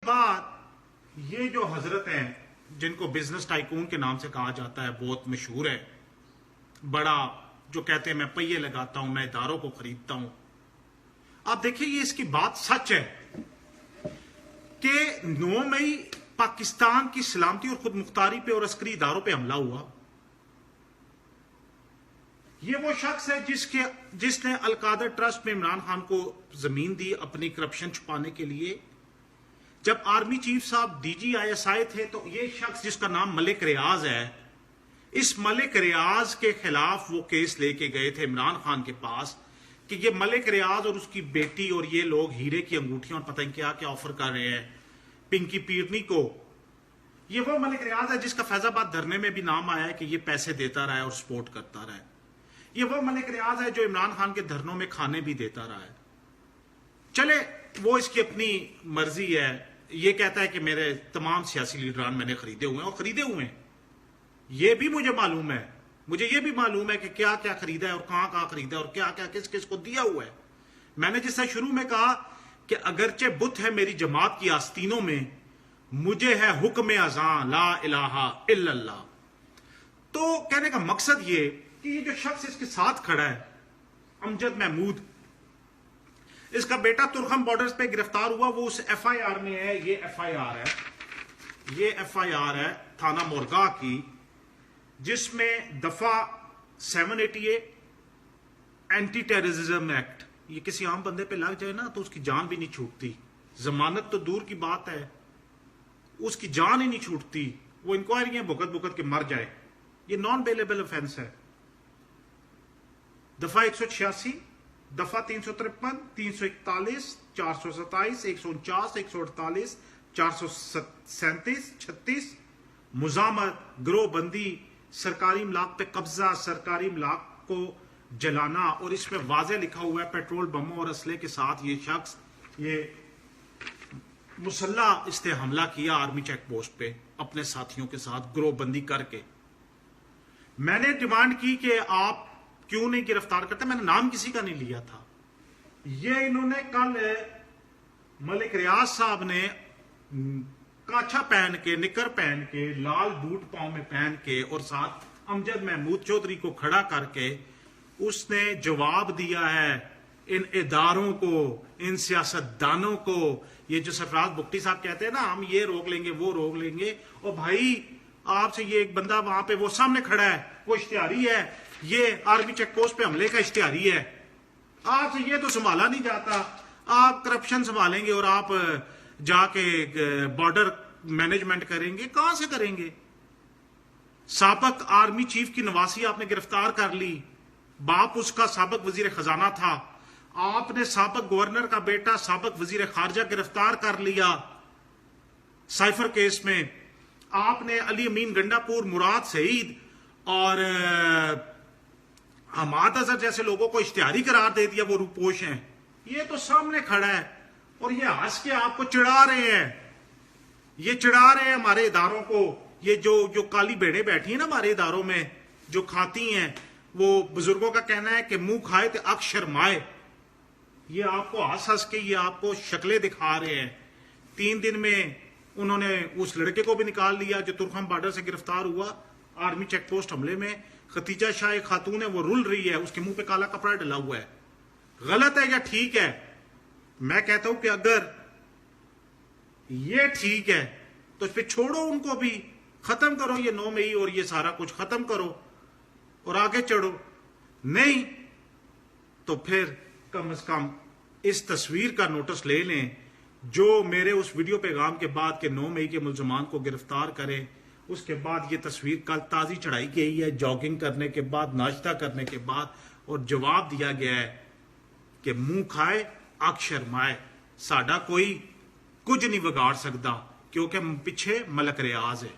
بعد یہ جو حضرت ہیں جن کو بزنس ٹائکون کے نام سے کہا جاتا ہے، بہت مشہور ہے، بڑا جو کہتے ہیں میں پہیے لگاتا ہوں، میں اداروں کو خریدتا ہوں. آپ دیکھیں یہ اس کی بات سچ ہے کہ 9 مئی پاکستان کی سلامتی اور خود مختاری پہ اور عسکری اداروں پہ حملہ ہوا. یہ وہ شخص ہے جس نے القادر ٹرسٹ میں عمران خان کو زمین دی اپنی کرپشن چھپانے کے لیے. جب آرمی چیف صاحب D G I S I تھے تو یہ شخص جس کا نام ملک ریاض ہے، اس ملک ریاض کے خلاف وہ کیس لے کے گئے تھے عمران خان کے پاس کہ یہ ملک ریاض اور اس کی بیٹی اور یہ لوگ ہیرے کی انگوٹھیاں اور پتہ نہیں کیا کیا آفر کر رہے ہیں پنکی پیرنی کو. یہ وہ ملک ریاض ہے جس کا فیض آباد دھرنے میں بھی نام آیا ہے کہ یہ پیسے دیتا رہا ہے اور سپورٹ کرتا رہا ہے. یہ وہ ملک ریاض ہے جو عمران خان کے دھرنوں میں کھانے بھی دیتا رہا ہے. چلے وہ اس کی اپنی مرضی ہے، یہ کہتا ہے کہ میرے تمام سیاسی لیڈران میں نے خریدے ہوئے ہیں اور خریدے ہوئے ہیں. یہ بھی مجھے معلوم ہے، مجھے یہ بھی معلوم ہے کہ کیا کیا خریدا ہے اور کہاں کہاں خریدا ہے اور کیا کیا کس کس کو دیا ہوا ہے. میں نے جس سے شروع میں کہا کہ اگرچہ بت ہے میری جماعت کی آستینوں میں، مجھے ہے حکم اذاں لا الہ الا اللہ. تو کہنے کا مقصد یہ کہ یہ جو شخص اس کے ساتھ کھڑا ہے امجد محمود، اس کا بیٹا ترخم بارڈرز پہ گرفتار ہوا، وہ اس ایف آئی آر میں ہے. یہ ایف آئی آر ہے، یہ ایف آئی آر ہے تھانہ مورگاہ کی، جس میں دفعہ 788 اینٹی ٹیررزم ایکٹ، یہ کسی عام بندے پہ لگ جائے نا تو اس کی جان بھی نہیں چھوٹتی. ضمانت تو دور کی بات ہے، اس کی جان ہی نہیں چھوٹتی، وہ انکوائریاں بھگت کے مر جائے. یہ نان بیلیبل افینس ہے. دفعہ 186، دفعہ 353، 341، 427، 149، 148، 437، 36 مزاحمت، گروہ بندی، سرکاری املاک پہ قبضہ، سرکاری املاک کو جلانا، اور اس میں واضح لکھا ہوا ہے پیٹرول بموں اور اسلحے کے ساتھ یہ شخص یہ مسلح اس نے حملہ کیا آرمی چیک پوسٹ پہ اپنے ساتھیوں کے ساتھ گروہ بندی کر کے. میں نے ڈیمانڈ کی کہ آپ کیوں نہیں گرفتار کرتے، میں نے نام کسی کا نہیں لیا تھا. یہ انہوں نے کل ملک ریاض صاحب نے کاچھا پہن کے، نکر پہن کے، لال بوٹ پاؤں میں پہن کے اور ساتھ امجد محمود چودھری کو کھڑا کر کے اس نے جواب دیا ہے ان اداروں کو، ان سیاستدانوں کو. یہ جو سرفراز بگٹی صاحب کہتے ہیں نا ہم یہ روک لیں گے وہ روک لیں گے، اور بھائی آپ سے یہ ایک بندہ وہاں پہ وہ سامنے کھڑا ہے، وہ اشتہاری ہے، یہ آرمی چیک پوسٹ پہ حملے کا اشتہاری ہے. آپ سے یہ تو سنبھالا نہیں جاتا. آپ کرپشن سنبھالیں گے اور آپ جا کے بارڈر مینجمنٹ کریں گے، کہاں سے کریں گے؟ سابق آرمی چیف کی نواسی آپ نے گرفتار کر لی، باپ اس کا سابق وزیر خزانہ تھا. آپ نے سابق گورنر کا بیٹا سابق وزیر خارجہ گرفتار کر لیا سائفر کیس میں. آپ نے علی امین گنڈا پور، مراد سعید اور حماد اظہر جیسے لوگوں کو اشتہاری قرار دے دیا، وہ روپوش ہیں. یہ تو سامنے کھڑا ہے اور یہ ہنس کے آپ کو چڑھا رہے ہیں، یہ چڑھا رہے ہیں ہمارے اداروں کو. یہ جو کالی بھیڑیں بیٹھی ہیں نا ہمارے اداروں میں جو کھاتی ہیں، وہ بزرگوں کا کہنا ہے کہ منہ کھائے تو اک شرمائے. یہ آپ کو ہنس کے یہ آپ کو شکلیں دکھا رہے ہیں. 3 دن میں انہوں نے اس لڑکے کو بھی نکال لیا جو ترخم بارڈر سے گرفتار ہوا آرمی چیک پوسٹ حملے میں. ختیجہ شاہ ایک خاتون ہے، وہ رول رہی ہے، اس کے منہ پہ کالا کپڑا ڈلا ہوا ہے. غلط ہے یا ٹھیک ہے؟ میں کہتا ہوں کہ اگر یہ ٹھیک ہے تو پھر چھوڑو ان کو بھی، ختم کرو یہ 9 مئی اور یہ سارا کچھ ختم کرو اور آگے چڑھو. نہیں تو پھر کم از کم اس تصویر کا نوٹس لے لیں جو میرے اس ویڈیو پیغام کے بعد کہ 9 مئی کے ملزمان کو گرفتار کرے، اس کے بعد یہ تصویر کل تازی چڑھائی گئی ہے جاگنگ کرنے کے بعد، ناشتہ کرنے کے بعد، اور جواب دیا گیا ہے کہ منہ کھائے اک شرمائے. ساڈا کوئی کچھ نہیں بگاڑ سکتا کیونکہ پیچھے ملک ریاض ہے.